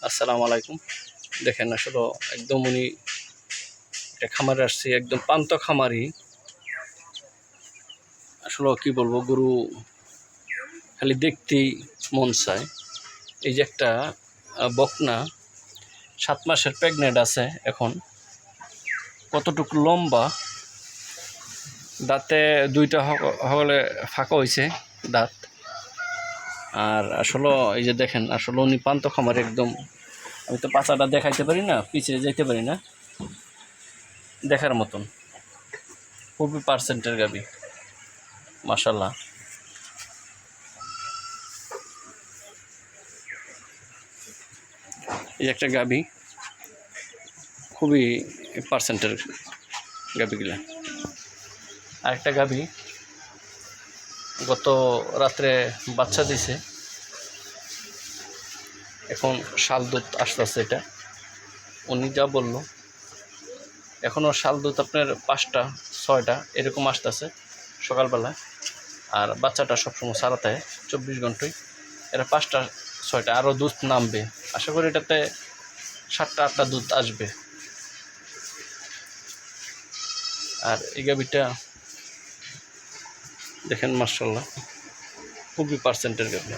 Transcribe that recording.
আসসালামু আলাইকুম। দেখেন আসলে একদম উনি একটা খামারে আসছে, একদম পান্ত খামারি। আসলে কি বলবো, গরু খালি দেখতেই মন চায়। এই যে একটা বকনা 7 মাসের প্রেগনেন্ট আছে এখন। কতটুকু লম্বা, দাঁতে দুইটা হলে ফাঁকা হয়েছে দাঁত। আর আসলে এই যে দেখেন, আসলে উনি পান্ত খামারি একদম। আমি তো পাছাটা দেখাইতে পারি না, পিছিয়ে যেতে পারি না, দেখার মতন খুবই পার্সেন্টের গাবি, মাশাল্লাহ। এই একটা গাবি, খুবই পার্সেন্টের গাবিগুলা। আরেকটা গাবি গত রাত্রে বাচ্চা দিছে, এখন শাল দুধ আসতেছে। এটা উনি যা বললো, এখনও শাল দুধ আপনার 5টা 6টা এরকম আসতেছে সকালবেলা। আর বাচ্চাটা সবসময় সারাতে 24 ঘন্টায়, এরা 5টা 6টা আরও দুধ নামবে। আশা করি এটাতে 7টা 8টা দুধ আসবে। আর এই গাবিটা দেখেন মাশাআল্লাহ, খুবই পার্সেন্টের গাবি।